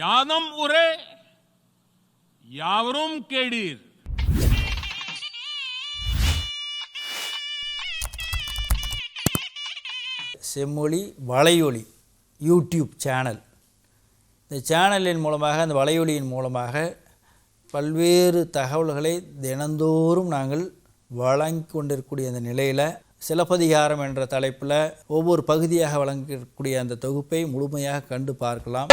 யாதும் உரே யாவரும் கேடீர். செம்மொழி வலையொலி யூடியூப் சேனல். இந்த சேனலின் மூலமாக, அந்த வலையொலியின் மூலமாக பல்வேறு தகவல்களை தினந்தோறும் நாங்கள் வழங்கி கொண்டிருக்கக்கூடிய அந்த நிலையில் சிலப்பதிகாரம் என்ற தலைப்பில் ஒவ்வொரு பகுதியாக வழங்கக்கூடிய அந்த தொகுப்பை முழுமையாக கண்டு பார்க்கலாம்.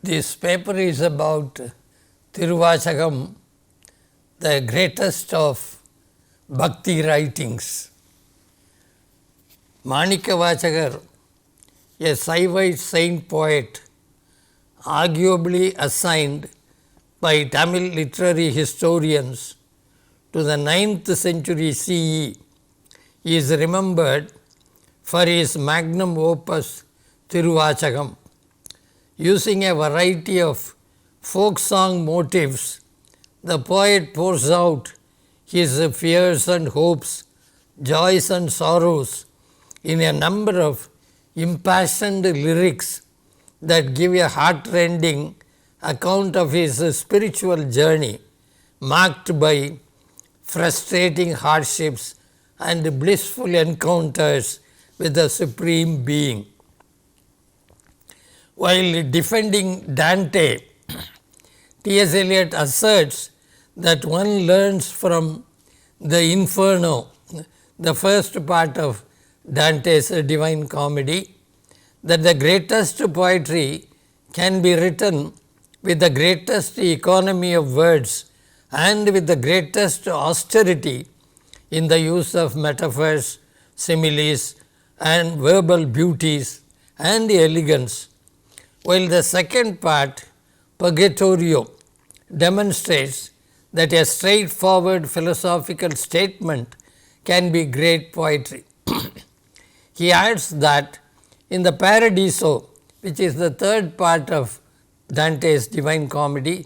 This paper is about Thiruvasagam, the greatest of Bhakti writings. Manikavachagar, a Saivite saint poet, arguably assigned by Tamil literary historians to the 9th century CE, is remembered for his magnum opus Thiruvasagam. Using a variety of folk song motifs, the poet pours out his fears and hopes, joys and sorrows in a number of impassioned lyrics that give a heart-rending account of his spiritual journey, marked by frustrating hardships and blissful encounters with the Supreme Being. While defending Dante, T.S. Eliot asserts that one learns from the Inferno, the first part of Dante's Divine Comedy, that the greatest poetry can be written with the greatest economy of words and with the greatest austerity in the use of metaphors, similes, and verbal beauties and elegance. While the second part, Purgatorio, demonstrates that a straightforward philosophical statement can be great poetry. He adds that in the Paradiso, which is the third part of Dante's Divine Comedy,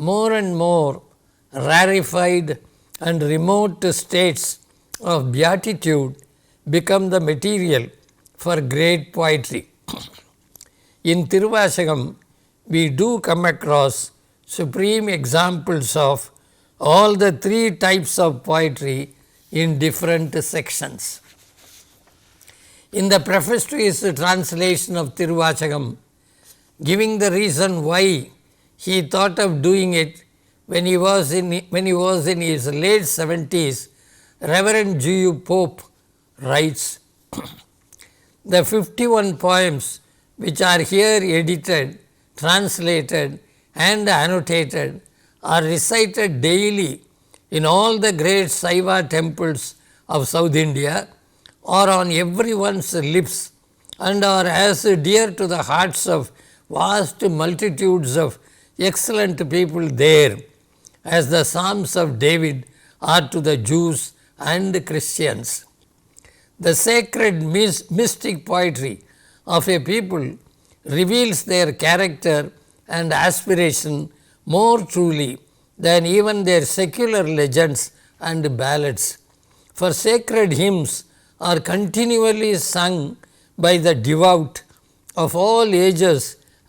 more and more rarefied and remote states of beatitude become the material for great poetry. In Thiruvasagam, we do come across supreme examples of all the three types of poetry in different sections. In the preface to his translation of Thiruvasagam, giving the reason why he thought of doing it when he was in his late 70s, Reverend G.U. Pope writes, the 51 poems which are here edited, translated and annotated are recited daily in all the great Saiva temples of South India, or on everyone's lips, and are as dear to the hearts of vast multitudes of excellent people there as the Psalms of David are to the Jews and Christians. The sacred mystic poetry of a people reveals their character and aspiration more truly than even their secular legends and ballads. For sacred hymns are continually sung by the devout of all ages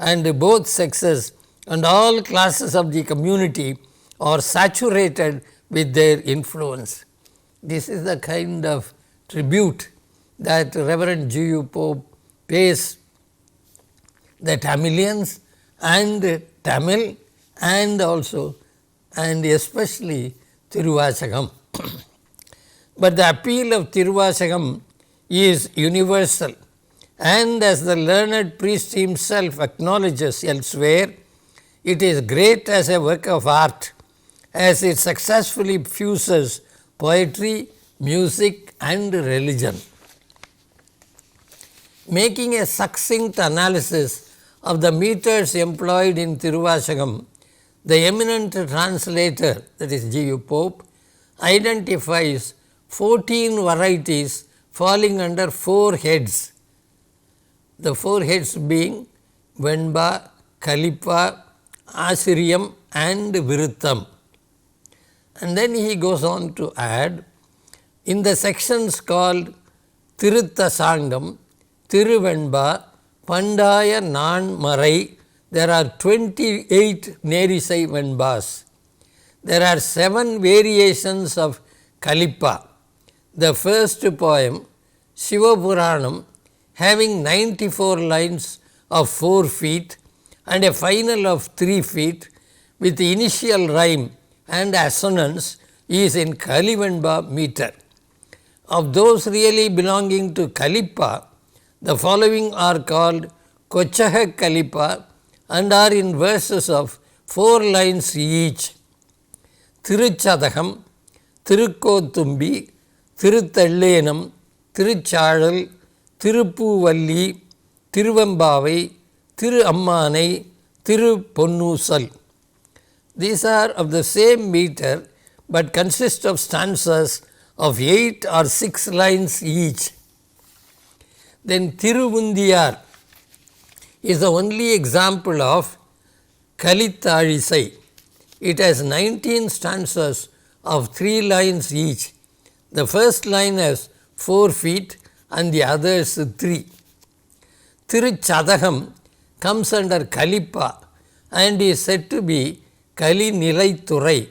and both sexes, and all classes of the community are saturated with their influence. This is the kind of tribute that Reverend G.U. Pope pays the Tamilians and Tamil and also and especially Thiruvasagam. But the appeal of Thiruvasagam is universal, and as the learned priest himself acknowledges elsewhere, it is great as a work of art, as it successfully fuses poetry, music and religion. Making a succinct analysis of the meters employed in Thiruvasagam, the eminent translator, that is G.U. Pope, identifies 14 varieties falling under 4 heads. The 4 heads being Venba, Kalippa, Asiriyam and Viruttam. And then he goes on to add, in the sections called Thiruvasagam, Thiruvenba, Pandaya Nanmarai, there are 28 Nerisai Venbas. There are 7 variations of Kalippa. The first poem, Sivapuranam, having 94 lines of 4 feet and a final of 3 feet with the initial rhyme and assonance, is in Kalivenba meter. Of those really belonging to Kalippa, the following are called Kochaha Kalippa and are in verses of 4 lines each. Tiruchadagam, Tirukothumbi, Tiruthallenam, Tiruchadal, Tirupuvalli, Tiruvambavai, Tiruammanai, Tiruponnusal. These are of the same meter, but consist of stanzas of 8 or 6 lines each. Then Tiruvundiyar is the only example of Kalitharisai. It has 19 stanzas of 3 lines each. The first line has 4 feet and the others 3. Tiruchadagam comes under Kalippa and is said to be Kali Nilaithurai.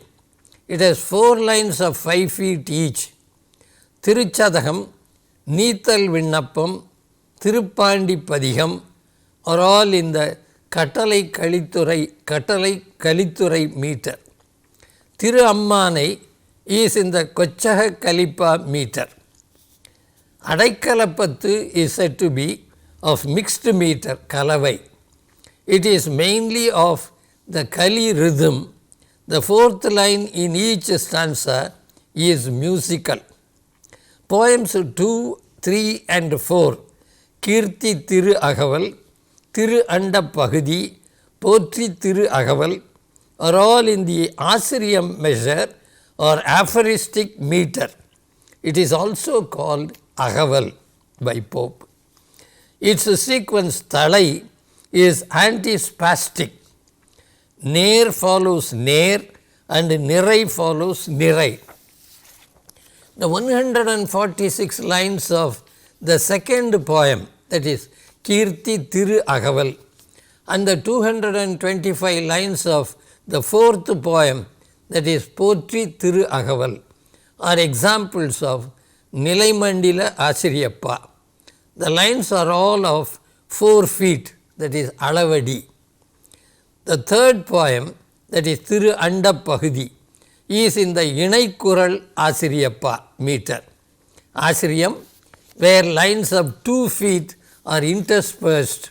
It has 4 lines of 5 feet each. Tiruchadagam, Neethal Vinnappam, Tirupandi Padigam are all in the Kattalai Kalithurai meter. Tiruammanai is in the Kochaha Kalippa meter. Adaikalapattu is said to be of mixed meter, Kalavai. It is mainly of the Kali rhythm. The 4th line in each stanza is musical. Poems 2, 3 and 4, Kirti Thiru Agaval, Thiru Anda Pagudi, Potri Thiru Agaval are all in the Asiriyam measure or aphoristic meter. It is also called Agaval by Pope. Its sequence Thalai is antispastic. Ner follows Ner and Nirai follows Nirai. The 146 lines of the second poem, that is Kirti Thiru Agaval, and the 225 lines of the 4th poem, that is Potri Thiru Agaval, are examples of Nilaimandila Asiriyappa. The lines are all of 4 feet, that is Alavadi. The 3rd poem, that is Thiru Anda Pagudi, is in the Inaikural Asiriyappa meter. Asiriyam, where lines of 2 feet are interspersed.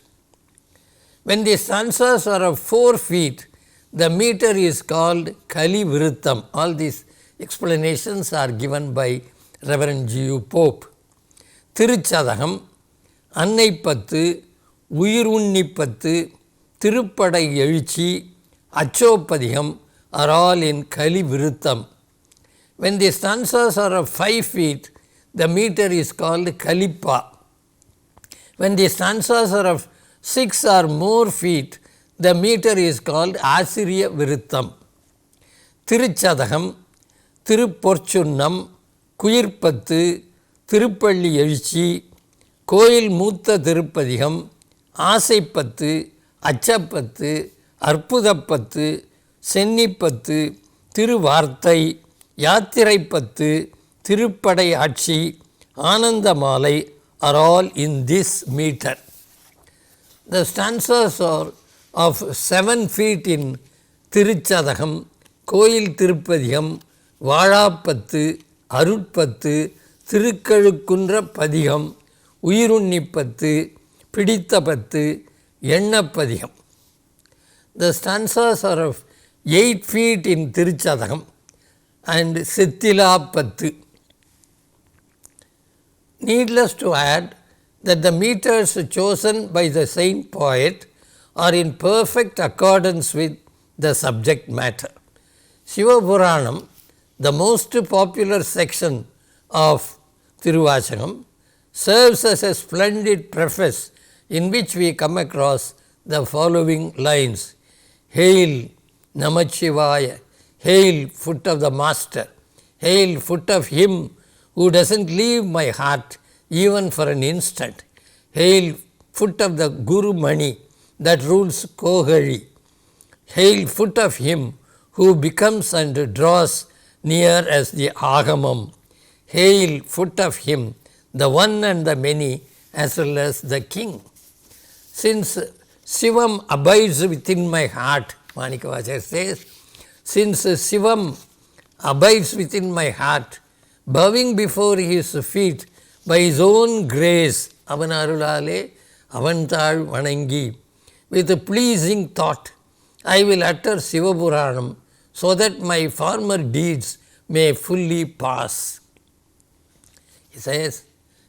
When the stanzas are of 4 feet, the meter is called Kali Viruttam. All these explanations are given by Reverend G.U. Pope. Tiruchadagam, Annaipattu, Uyirunnippattu, Tirupadai Ezhuchi, Achopadigam are all in Kali Viruttam. When the stanzas are of 5 feet, the meter is called Kalippa. When the stanzas are of 6 or more feet, the meter is called Asiriya Viruttam. Tiruchadagam, Tiruporchunnam, Kuyirpattu, Tirupalli Ezhuchi, Koil Mootha Tirupadigam, Asaipattu, Achapattu, Arpudapattu, Sennipattu, Tiruvarthai, Yathiraipattu, Tirupadai Achi, Anandamalai are all in this meter. The stanzas are of 7 feet in Tiruchadagam, Koil Tirupadigam, Vazhapattu, Arutpattu, Tirukkalukundra Padigam, Uyirunnippattu, Pidithapattu, Ennapadigam. The stanzas are of 8 feet in Tiruchadagam and Sethilapattu. Needless to add that the meters chosen by the same poet are in perfect accordance with the subject matter. Sivapuranam, the most popular section of Thiruvasagam, serves as a splendid preface in which we come across the following lines: Hail Namachivaya, hail foot of the Master, hail foot of him who doesn't leave my heart even for an instant, hail foot of the Guru Mani that rules Kohari, hail foot of him who becomes and draws near as the Agamam, hail foot of him, the one and the many as well as the king. Since Shivam abides within my heart, Manikavacharya says, since Shivam abides within my heart, bowing before his feet by his own grace, Avanarulale, Avantal Vanangi, with a pleasing thought, I will utter Shivapuranam so that my former deeds may fully pass. He says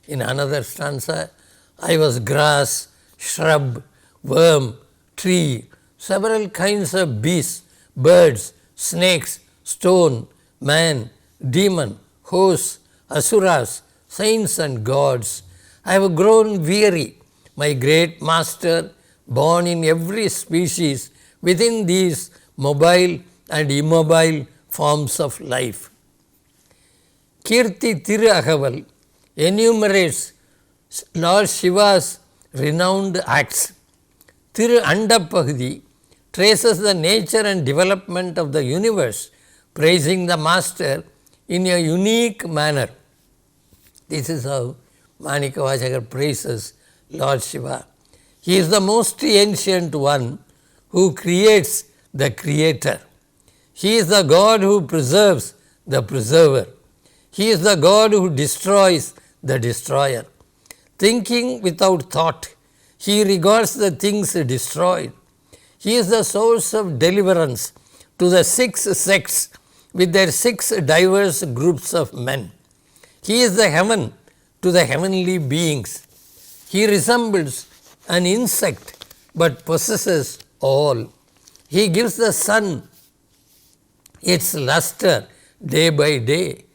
in another stanza, I was grass, shrub, worm, tree, several kinds of beasts, birds, snakes, stone, man, demon, horse, asuras, saints and gods. I have grown weary, my great master, born in every species within these mobile and immobile forms of life. Kirti Thiru enumerates Lord Shiva's renowned acts. Thiru Andapagudi traces the nature and development of the universe, praising the Master in a unique manner. This is how Manikavacharya praises Lord Shiva. He is the most ancient one who creates the creator. He is the God who preserves the preserver. He is the God who destroys the destroyer. Thinking without thought, he regards the things destroyed. He is the source of deliverance to the 6 sects with their 6 diverse groups of men. He is the heaven to the heavenly beings. He resembles an insect but possesses all. He gives the sun its luster day by day.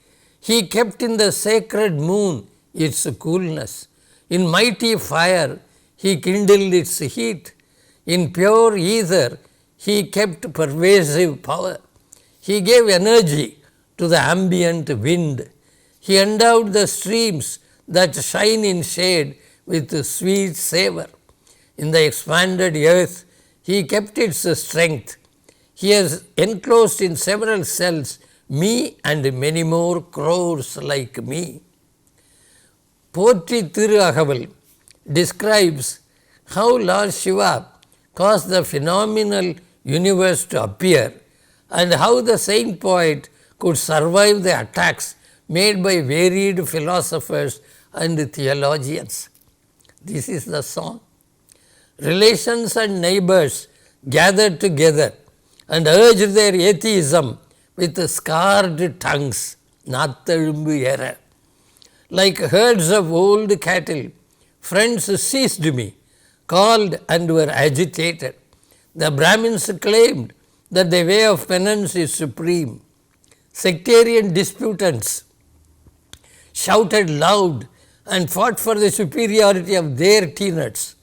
He kept in the sacred moon its coolness. In mighty fire he kindled its heat. In pure ether he kept pervasive power. He gave energy to the ambient wind. He endowed the streams that shine in shade with sweet savour. In the expanded earth he kept its strength. He has enclosed in several cells me and many more crores like me. Potri Thiru describes how Lord Shiva caused the phenomenal universe to appear and how the saint poet could survive the attacks made by varied philosophers and theologians. This is the song. Relations and neighbors gathered together and urged their atheism with scarred tongues, Nathalumbu era. Like herds of old cattle, friends seized me, called and were agitated. The Brahmins claimed that the way of penance is supreme. Sectarian disputants shouted loud and fought for the superiority of their tenets.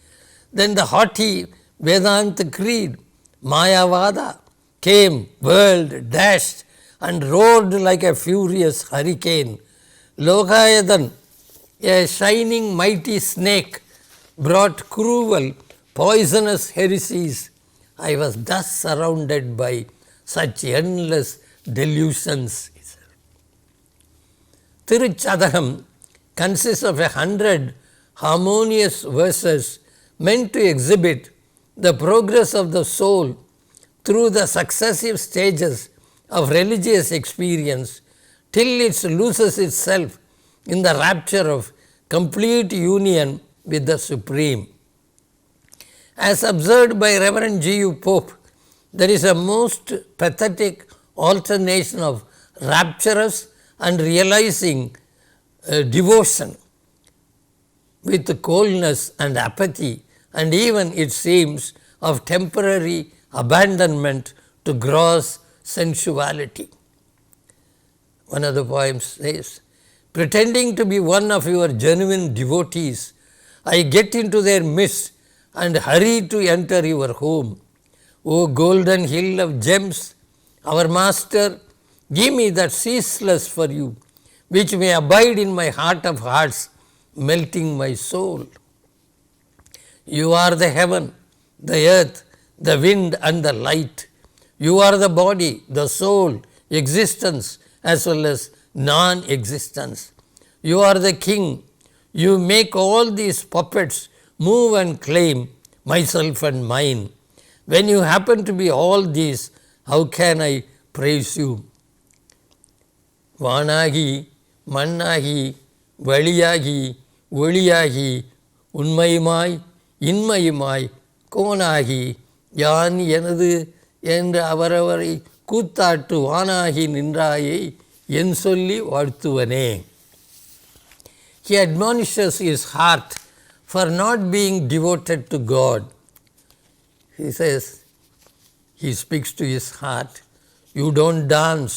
Then the haughty Vedanta creed, Mayavada, came, whirled, dashed and roared like a furious hurricane. Lokayadan, a shining mighty snake, brought cruel, poisonous heresies. I was thus surrounded by such endless delusions. Tiruchadagam consists of 100 harmonious verses meant to exhibit the progress of the soul through the successive stages of religious experience till it loses itself in the rapture of complete union with the Supreme. As observed by Reverend G.U. Pope, there is a most pathetic alternation of rapturous and realizing devotion with coldness and apathy, and even, it seems, of temporary abandonment to gross sensuality. One of the poems says, pretending to be one of your genuine devotees, I get into their midst and hurry to enter your home. O golden hill of gems, our Master, give me that ceaseless for you, which may abide in my heart of hearts, melting my soul. You are the heaven, the earth, the wind and the light. You are the body, the soul, existence as well as non-existence. You are the king. You make all these puppets move and claim myself and mine. When you happen to be all these, how can I praise you? Vanagi, Mannagi, Valiyagi, Oliyagi, Unmayumai, Inmayumai, Konagi, Yan Yenadu, என்று அவரவரை கூத்தாட்டு வானாகி நின்றாயை என் சொல்லி வாழ்த்துவனே. He admonishes his heart for not being devoted to God. He says, he speaks to his heart, you don't dance,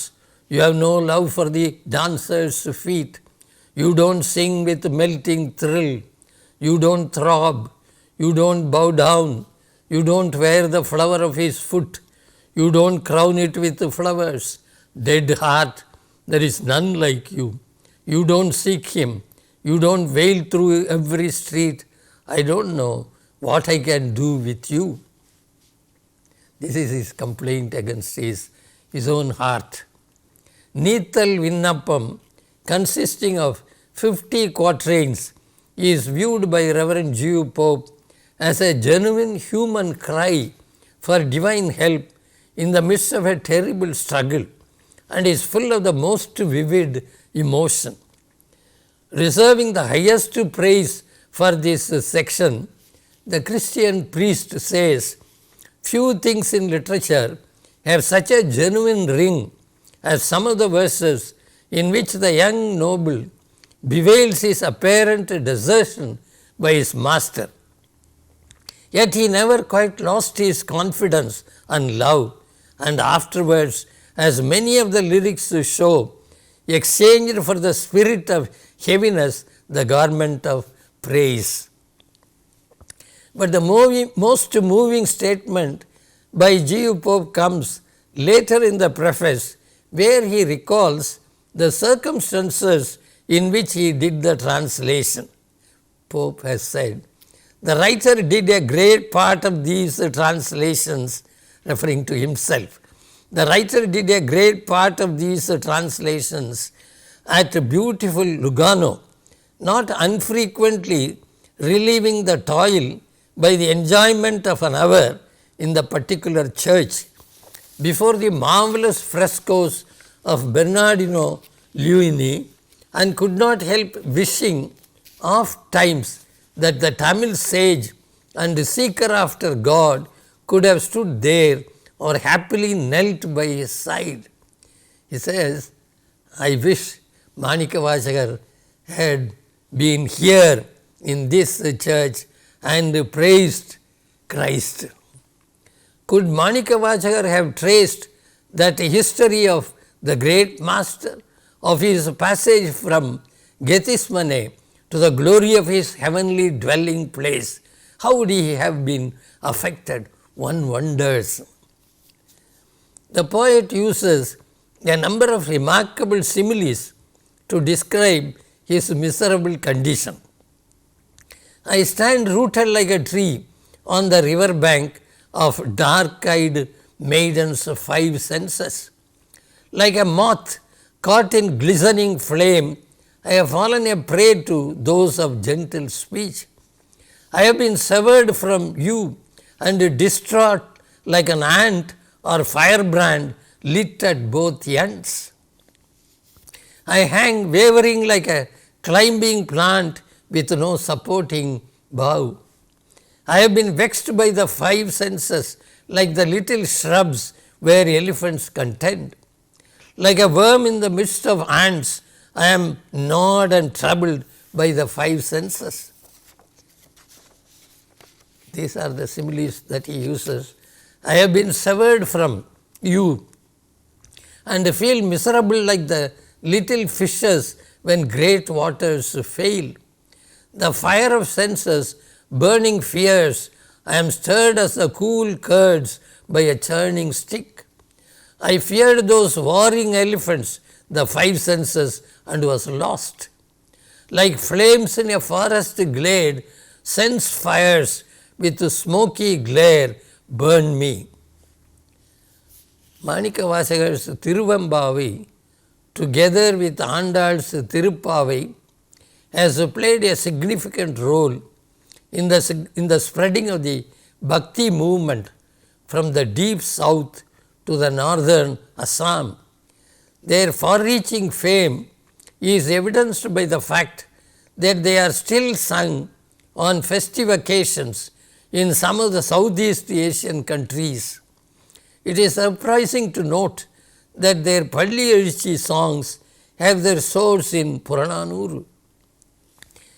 you have no love for the dancer's feet, you don't sing with melting thrill, you don't throb, you don't bow down, you don't wear the flower of his foot, you don't crown it with flowers. Dead heart, there is none like you. You don't seek him. You don't wail through every street. I don't know what I can do with you. This is his complaint against his own heart. Neethal Vinnappam, consisting of 50 quatrains, is viewed by Reverend G. Pope as a genuine human cry for divine help in the midst of a terrible struggle, and is full of the most vivid emotion. Reserving the highest praise for this section, the Christian priest says, few things in literature have such a genuine ring as some of the verses in which the young noble bewails his apparent desertion by his master. Yet he never quite lost his confidence and love, and afterwards, as many of the lyrics show, exchanged for the spirit of heaviness the garment of praise. But the most moving statement by G. Pope comes later in the preface, where he recalls the circumstances in which he did the translation. Pope has said, the writer did a great part of these translations, referring to himself. The writer did a great part of these translations at beautiful Lugano, not unfrequently relieving the toil by the enjoyment of an hour in the particular church before the marvelous frescoes of Bernardino Luini, and could not help wishing oft times that the Tamil sage and seeker after God could have stood there or happily knelt by his side. He says, I wish Manikavasagar had been here in this church and praised Christ. Could Manikavasagar have traced that history of the great master, of his passage from Gethsemane to the glory of his heavenly dwelling place? How would he have been affected? One wonders. The poet uses a number of remarkable similes to describe his miserable condition. I stand rooted like a tree on the river bank of dark-eyed maidens of 5 senses. Like a moth caught in glistening flame, I have fallen a prey to those of gentle speech. I have been severed from you and distraught like an ant or firebrand lit at both ends. I hang wavering like a climbing plant with no supporting bough. I have been vexed by the 5 senses like the little shrubs where elephants contend. Like a worm in the midst of ants, I am gnawed and troubled by the 5 senses. These are the similes that he uses. I have been severed from you and feel miserable like the little fishes when great waters fail. The fire of senses burning fierce I am stirred as the cool curds by a churning stick. I feared those warring elephants, the five senses, and was lost. Like flames in a forest glade, sense fires with smoky glare burn me. Manikavasagar's Thiruvambavi, together with Andal's Tirupavai, has played a significant role in the spreading of the Bhakti movement from the deep south to the northern Assam. Their far-reaching fame is evidenced by the fact that they are still sung on festive occasions in some of the Southeast Asian countries. It is surprising to note that their Palli Ezhuchi songs have their source in Purananuru.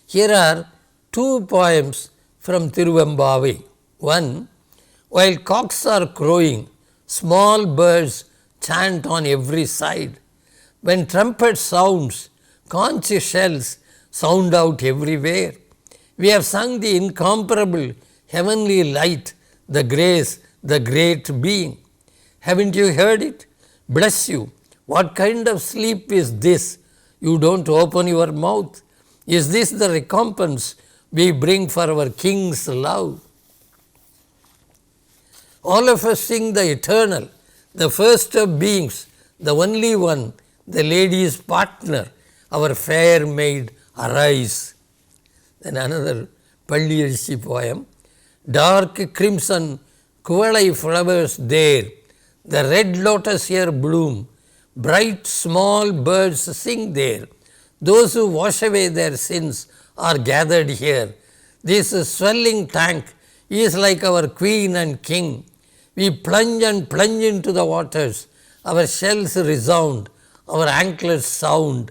Here are two poems from Thiruvambavi. One, while cocks are crowing, small birds chant on every side. When trumpet sounds, conch shells sound out everywhere. We have sung the incomparable heavenly light, the grace, the great being. Haven't you heard it? Bless you. What kind of sleep is this? You don't open your mouth. Is this the recompense we bring for our King's love? All of us sing the eternal, the first of beings, the only one, the lady's partner, our fair maid, arise. Then another Palli Ezhuchi poem. Dark crimson kuvalai flowers there, the red lotus here bloom, bright small birds sing there. Those who wash away their sins are gathered here. This swelling tank is like our queen and king. We plunge and plunge into the waters. Our shells resound, our anklets sound,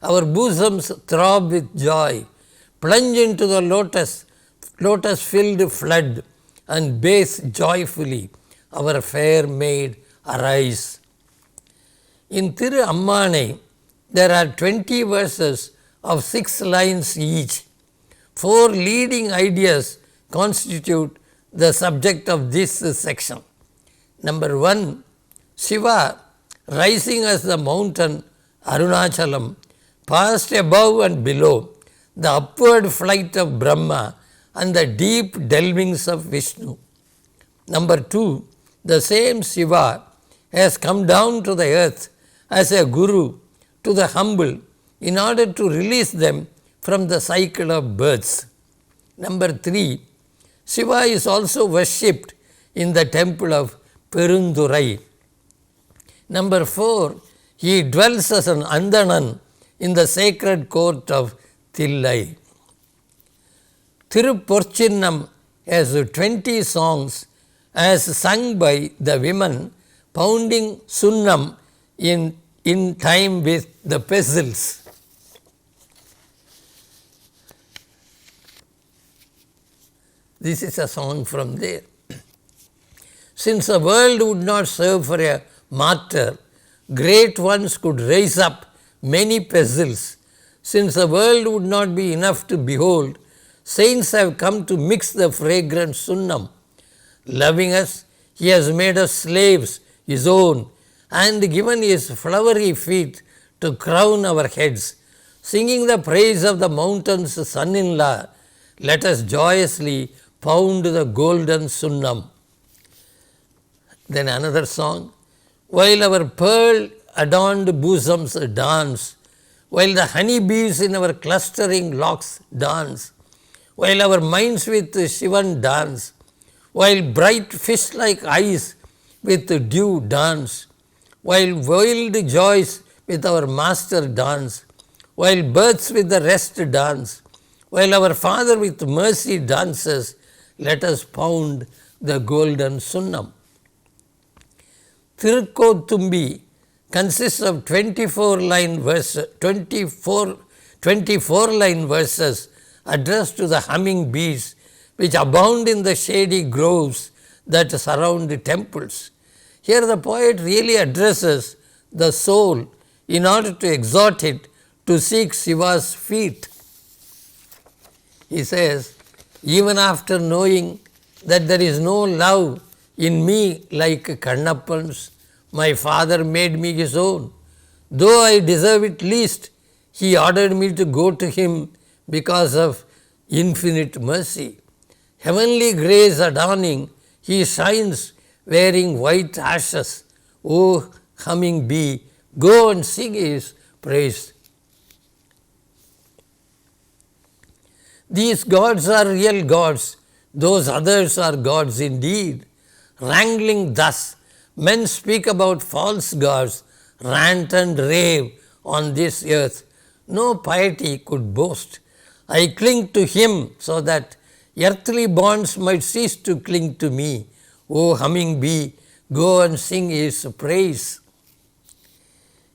our bosoms throb with joy. Plunge into the lotus-filled flood and bathe joyfully. Our fair maid arise. In Thiru Ammanai, there are 20 verses of 6 lines each. 4 leading ideas constitute the subject of this section. Number 1, Shiva, rising as the mountain Arunachalam, passed above and below, the upward flight of Brahma and the deep delvings of Vishnu. Number 2, the same Shiva has come down to the earth as a guru to the humble in order to release them from the cycle of births. Number 3, Shiva is also worshipped in the temple of Perundurai. Number 4, he dwells as an Andanan in the sacred court of Thillai. Thiruporchinnam has 20 songs as sung by the women pounding sunnam in time with the pestles. This is a song from there. Since the world would not serve for a martyr, great ones could raise up many pestles. Since the world would not be enough to behold, saints have come to mix the fragrant sunnam. Loving us, he has made us slaves, his own, and given his flowery feet to crown our heads. Singing the praise of the mountain's son-in-law, let us joyously pound the golden sunnam. Then another song. While our pearl-adorned bosoms dance, while the honeybees in our clustering locks dance, while our minds with Shivan dance, while bright fish-like eyes with dew dance, while wild joys with our master dance, while birds with the rest dance, while our Father with mercy dances, let us pound the golden sunnam. Thirukkothumbi consists of 24 line verses addressed to the humming bees which abound in the shady groves that surround the temples. Here the poet really addresses the soul in order to exhort it to seek Shiva's feet. He says, even after knowing that there is no love in me like Kannappan's. My father made me his own. Though I deserve it least, he ordered me to go to him because of infinite mercy. Heavenly grace adorning, he shines wearing white ashes. O humming bee, go and sing his praise. These gods are real gods, those others are gods indeed. Wrangling thus, men speak about false gods, rant and rave on this earth. No piety could boast. I cling to him so that earthly bonds might cease to cling to me. O humming bee, go and sing his praise.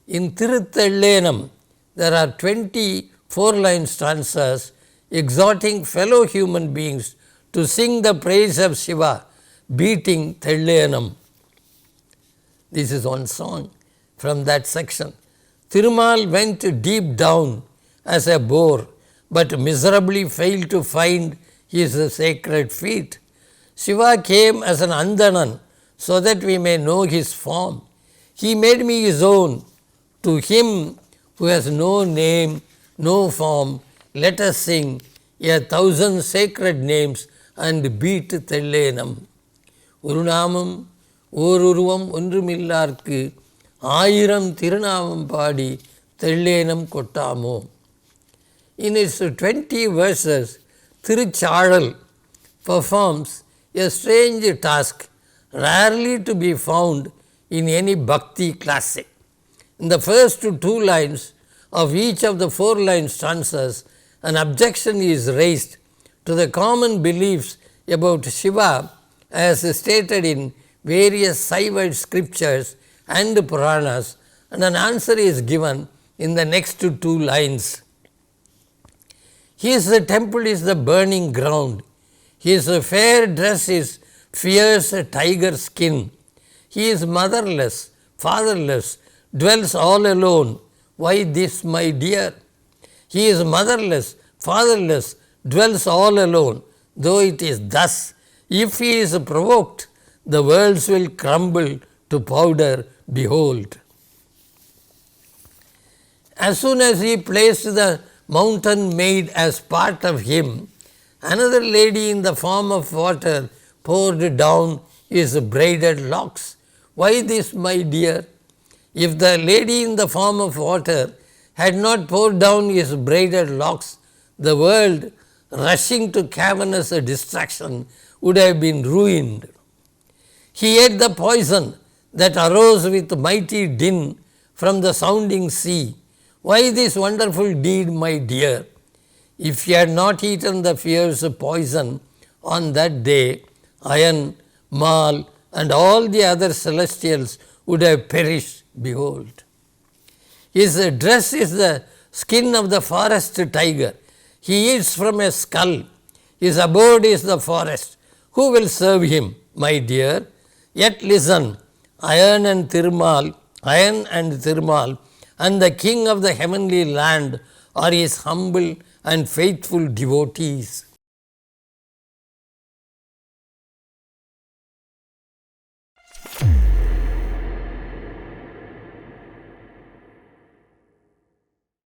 In Thiruvasagam, there are 24-line stanzas exhorting fellow human beings to sing the praise of Shiva, beating Thellayanam. This is one song from that section. Thirumal went deep down as a boar, but miserably failed to find his sacred feet. Shiva came as an Andanan so that we may know his form. He made me his own. To him who has no name, no form, let us sing 1,000 sacred names and beat Thellayanam. Urunamam ஓருருவம் ஒன்றுமில்லார்க்கு ஆயிரம் திருநாமம் பாடி தெள்ளேனம் கொட்டாமோ. In its 20 verses, Tiruchazhal performs a strange task rarely to be found in any Bhakti classic. In the first 2 lines of each of the 4-line stanzas, an objection is raised to the common beliefs about Shiva as stated in various Saiva scriptures and Puranas, and an answer is given in the next 2 lines. His temple is the burning ground. His fair dress is fierce tiger skin. He is motherless, fatherless, dwells all alone. Why this, my dear? He is motherless, fatherless, dwells all alone. Though it is thus, if he is provoked, the worlds will crumble to powder, behold. As soon as he placed the mountain maid as part of him, another lady in the form of water poured down his braided locks. Why this, my dear? If the lady in the form of water had not poured down his braided locks, the world, rushing to cavernous destruction, would have been ruined. He ate the poison that arose with mighty din from the sounding sea. Why this wonderful deed, my dear? If he had not eaten the fierce poison on that day, Ayan, Mal, and all the other celestials would have perished, behold. His dress is the skin of the forest tiger. He eats from a skull. His abode is the forest. Who will serve him, my dear? Yet listen, Ayan and Thirumal, and the king of the heavenly land are his humble and faithful devotees.